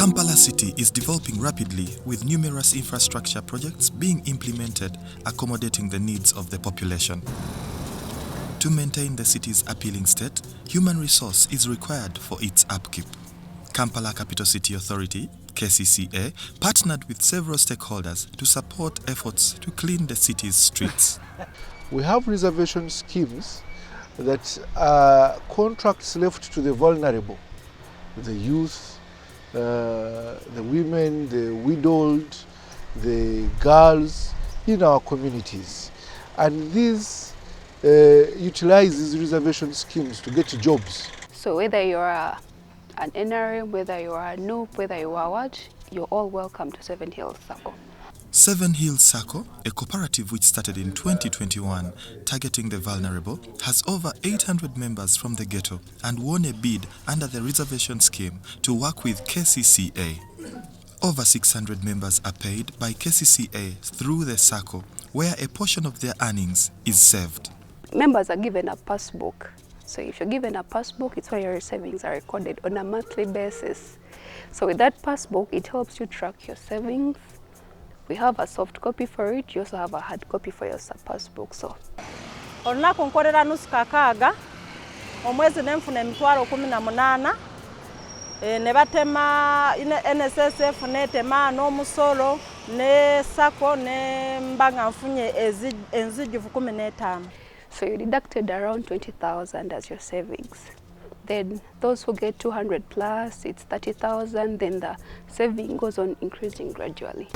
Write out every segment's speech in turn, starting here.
Kampala City is developing rapidly with numerous infrastructure projects being implemented accommodating the needs of the population. To maintain the city's appealing state, human resource is required for its upkeep. Kampala Capital City Authority, KCCA, partnered with several stakeholders to support efforts to clean the city's streets. We have reservation schemes that are contracts left to the vulnerable, the youth, the women, the widowed, the girls in our communities. And these utilize these reservation schemes to get jobs. So whether you're an NRM, whether you are a NOOP, whether you are what, you're all welcome to Seven Hills Circle. Seven Hills Circle, a cooperative which started in 2021 targeting the vulnerable, has over 800 members from the ghetto and won a bid under the reservation scheme to work with KCCA. Over 600 members are paid by KCCA through the circle, where a portion of their earnings is saved. Members are given a passbook. So if you're given a passbook, it's where your savings are recorded on a monthly basis. So with that passbook, it helps you track your savings. We have a soft copy for it. You also have a hard copy for your passbook. So olunaku nkolera nusu kakaaga omwezi nenfuna emitwalo 18 ne batema NSSF netema n'omusolo ne sako ne mbanga nfunye enzijuvu 15. So you deducted around 20,000 as your savings. Then those who get 200 plus, it's 30,000. Then the saving goes on increasing gradually.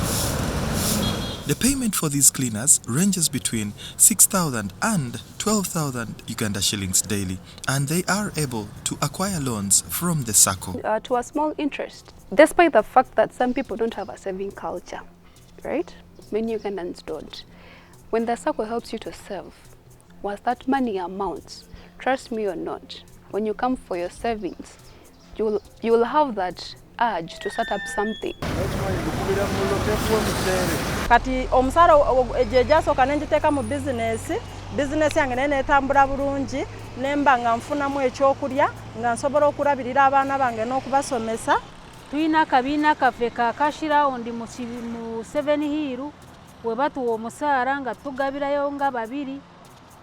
The payment for these cleaners ranges between 6,000 and 12,000 Uganda shillings daily, and they are able to acquire loans from the circle. To a small interest, despite the fact that some people don't have a saving culture, right? Many Ugandans don't. When the circle helps you to save, once that money amounts, trust me or not, when you come for your savings, you will have that urge to set up something. Kati omusaro ejejasoka nenjiteka mu business yange netambula bulungi nemba nga nfunamu ekyokulya nga nsobola okulabirira abaana bange n'okubasomesa. Tuyina akabiina kaffe kakashiraundi mu 7 Hill we batuwa omusaara nga tugabirayo nga babiri.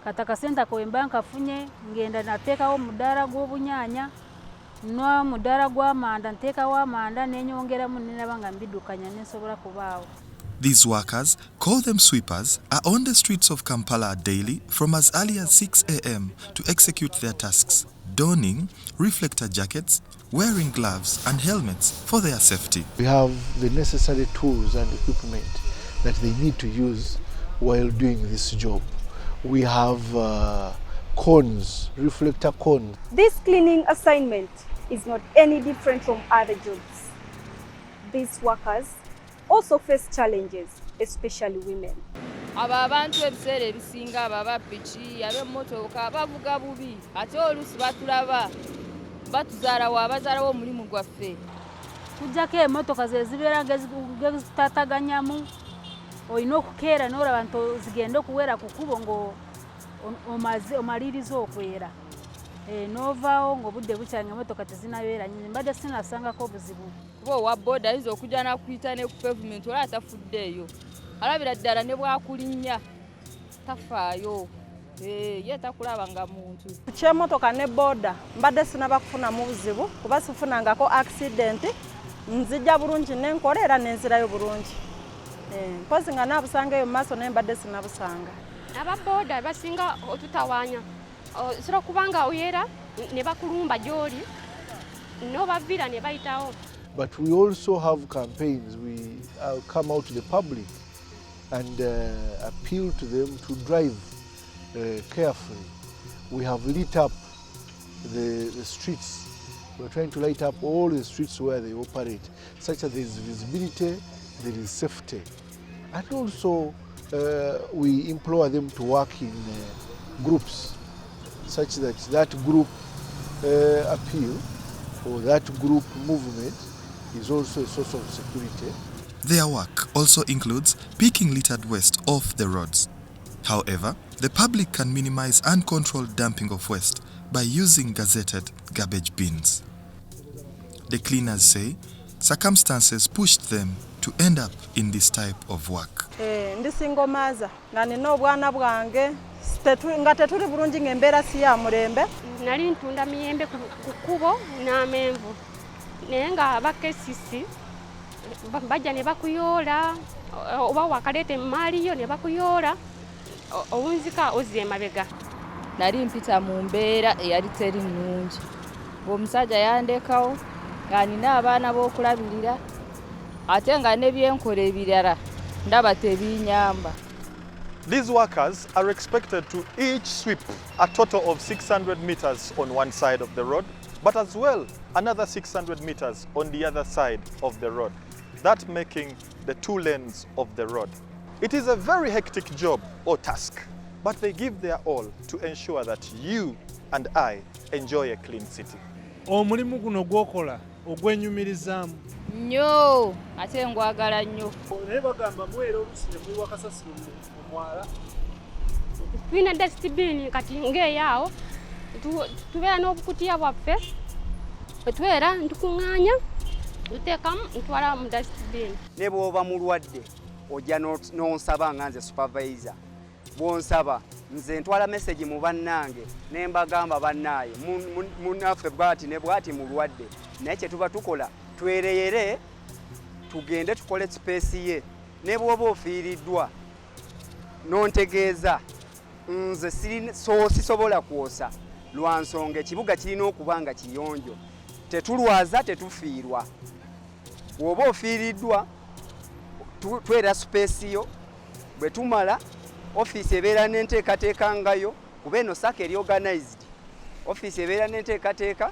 Kati akasente kowemba nkafunye ngenda nateekawo omudaala gw'obunyaanya n'omudaala gw'amanda nteekawo amanda nenyongeramu nenaba nga mbidukanya nensobola kubaawo. These workers, call them sweepers, are on the streets of Kampala daily from as early as 6 a.m. to execute their tasks, donning reflector jackets, wearing gloves and helmets for their safety. We have the necessary tools and equipment that they need to use while doing this job. We have cones, reflector cones. This cleaning assignment is not any different from other jobs. These workers also face challenges, especially women. Aba abantu ebiseera ebisinga ababa piki ab'emmotoka bavuga bubi ate oluusi batulaba batuzaala wabazaalawo omulimu gwaffe. Tujjako emmotoka ze zibeera ngezitataganyamu olina okukeera n'olaba nti zigenda okuwera ku kkubo ng'omaliriza okwera. N'ovaawo ng'obudde bukyanga emmotoka tezinabeera nnyingi. Mbadde sinasangako buzibu. Kuba owa booda ayinza okujja n'akuyita ne ku pavement olaba tafuddeeyo. Alabira ddala ne bwakulinnya tafaayo. Ye takulaba nga muntu. Ku ky'emmotoka ne booda mbadde sinaba kufunamu buzibu kuba sifunangako accident. Nzijja bulungi nenkola era nenzirayo bulungi. Mpozi nga nabusanga mu maaso naye mbadde sinabusanga. Ababooda basinga otutawaanya. Sira kubanga oyera ne bakulumba gy'oli n'obavira ne bayitawo. But we also have campaigns. We come out to the public and appeal to them to drive carefully. We have lit up the streets. We're trying to light up all the streets where they operate, such that there is visibility, there is safety. And also we implore them to work in groups, such that that group appeal or that group movement is also a source of security. Their work also includes picking littered waste off the roads. However, the public can minimize uncontrolled dumping of waste by using gazetted garbage bins. The cleaners say Circumstances pushed them to end up in this type of work. Ndi single mother nga nina obwana bwange nga tetuli bulungi ng'embeera si ya mulembe. Nali ntunda miyembe ku kkubo n'amenvu naye nga ba KCCA bajja ne bakuyoola oba wakaleeta emaaliyo ne bakuyoola owunzika ozza emabega. Nali mpita mu mbeera eyali teri nnungi ng'omusajja yandekawo nga nina abaana b'okulabirira ate nga ne byenkola ebirala ndaba tebinyamba. These workers are expected to each sweep a total of 600 meters on one side of the road, but as well another 600 meters on the other side of the road, that making the 2 lanes of the road. It is a very hectic job or task, but they give their all to ensure that you and I enjoy a clean city. Omulimu guno gwokola ogwenyumirizaamu nnyo ate ngwagala nnyo. naye bagamba muweera oluusi ne muyiwa kasasiro mu mwala. Tulina dustbin kati ng'eyaawo tubeera n'obukutiya bwaffe bwetubeera ntukuŋŋaanya tuteekamu ntwala mu dustbin. Ne bw'oba mulwadde ojja n'onsaba nga nze supervisor bw'onsaba nze ntwala message mu bannange ne mbagamba bannaaye munnaffe bw'ati ne bw'ati mulwadde naye kye tuba tukola twereyere tugende tukole space ye ne bw'oba ofiiriddwa n'ontegeeza nze sisobola kwosa lwa nsonga ekibuga kirina okuba nga kiyonjo tetulwaza tetufiirwa bw'oba ofiiriddwa twera space yo bwe tumala office ebeera n'enteekateeka ngayo kuba eno saka eri organized office ebeera n'enteekateeka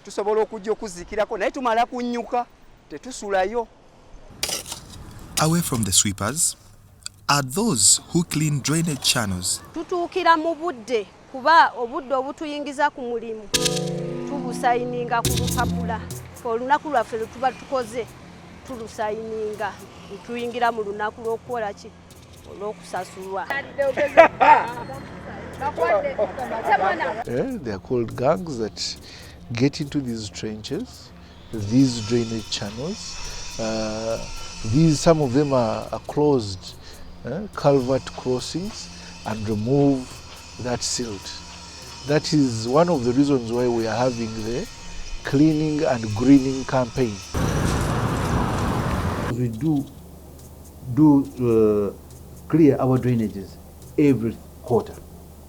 tusobola okujja okuzikirako naye tumala kunnyuka tetusulayo. Away from the sweepers are those who clean drainage channels. Tutuukira mu budde kuba obudde obutuyingiza ku mulimu tubusayininga ku lupapula olunaku lwaffe lwe tuba tukoze tulusayininga tuyingira mu lunaku lw'okukola ki olw'okusasulwa. They are called gangs that get into these trenches, these drainage channels. Some of them are closed culvert crossings and remove that silt. That is one of the reasons why we are having the cleaning and greening campaign. We clear our drainages every quarter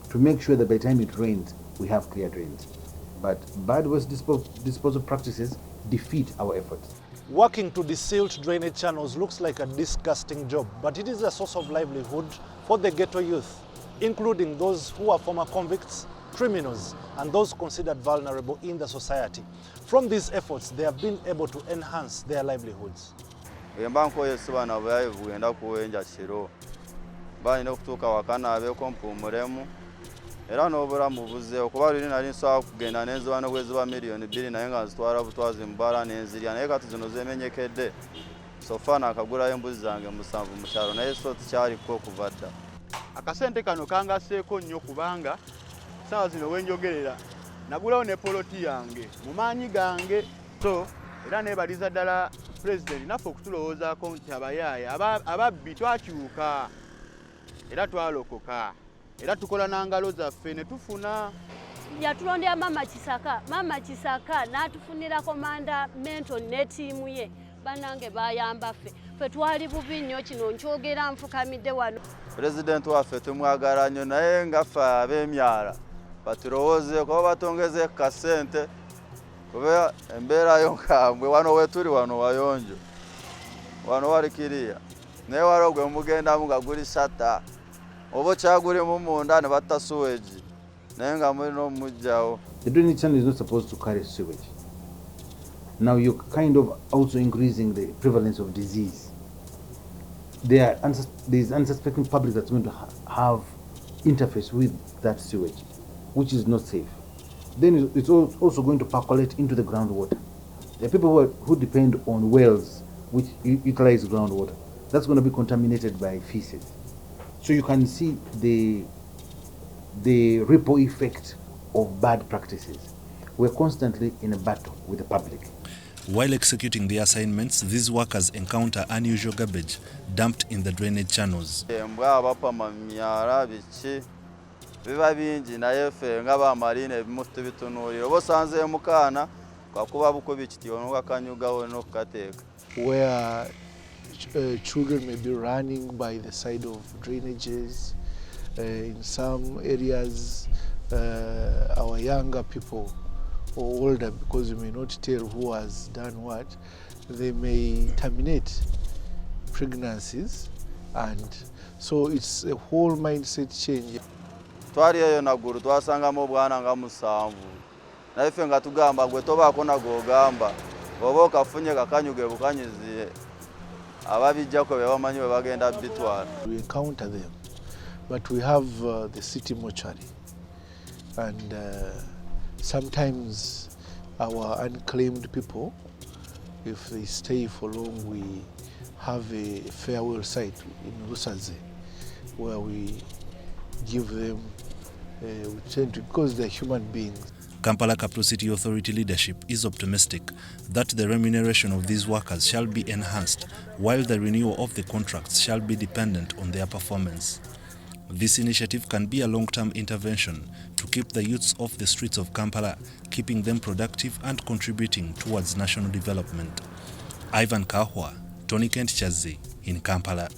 to make sure that by the time it rains, we have clear drains. But bad waste disposal practices defeat our efforts. Working to desilt drainage channels looks like a disgusting job, but it is a source of livelihood for the ghetto youth, including those who are former convicts, criminals, and those considered vulnerable in the society. From these efforts, they have been able to enhance their livelihoods. Era n'obulamu buzzeewo kuba luli nali nsobola kugenda n'enziwano bweziba miliyoni 2 naye nga nzitwala butwazi mubala n'enzirya naye kati zino zemenyekedde sofa nakagulayo embuzi zange 7 mu kyalo naye so tikyaliko okuva dda. Akasente kano kangaseeko nnyo kubanga saawa zino wenjogerera nagulawo ne poloti yange mu maanyi gange so era neebaliza ddala pulezidenti naffe okutulowoozaako nti abayaaya ababbi twakyuka era twalokoka. Era tukola n'angalo zaffe ne tufuna. Yatulondera Mama Kisaka n'atufunira komanda Mento ne ttiimu ye bannange bayamba ffe twali bubi nnyo kino nkyogera nfukamidde wano. Pulezidenti waffe tumwagala nnyo naye nga ffe ab'emyala batulowoozeeko oba batongeze kasente kuba embeera yo nkambwe wano wetuli wano wayonjo wano wali kiriya naye waliwo gwe mugendamu nga guli shata obo kyaguli mu munda ne batta sewage naye nga mulina omujjawo. The drainage channel is not supposed to carry sewage. Now you're kind of also increasing the prevalence of disease. There is unsuspecting public that's going to have interface with that sewage, which is not safe. Then it's also going to percolate into the groundwater. There are people who depend on wells which utilize groundwater. That's going to be contaminated by feces. So you can see the ripple effect of bad practices. We're constantly in a battle with the public. While executing the assignments, these workers encounter unusual garbage dumped in the drainage channels. Embwa abapama myara biki biba bingi naye ffe nga bamarine ebimu tubitunuulira oba osanze mukaana kwakuba buko bikiti onokakanyugawo n'okukateeka. Where children may be running by the side of drainages. In some areas, our younger people or older, because you may not tell who has done what, they may terminate pregnancies, and so it's a whole mindset change. Twali eyo naguru twasangamo obwana nga 7 naye ffe nga tugamba gwe tobaako nagogamba oba okafunye kakanyuge bukanyiziye ababijjako be bamanyi bwe bagenda bitwala. We encounter them, but we have the city mortuary, and sometimes our unclaimed people, if they stay for long, we have a farewell site in Rusaze where we give them, we tend to, because they're human beings. Kampala Capital City Authority leadership is optimistic that the remuneration of these workers shall be enhanced, while the renewal of the contracts shall be dependent on their performance. This initiative can be a long-term intervention to keep the youths off the streets of Kampala, keeping them productive and contributing towards national development. Ivan Kahwa, Tony Kent Chazi in Kampala.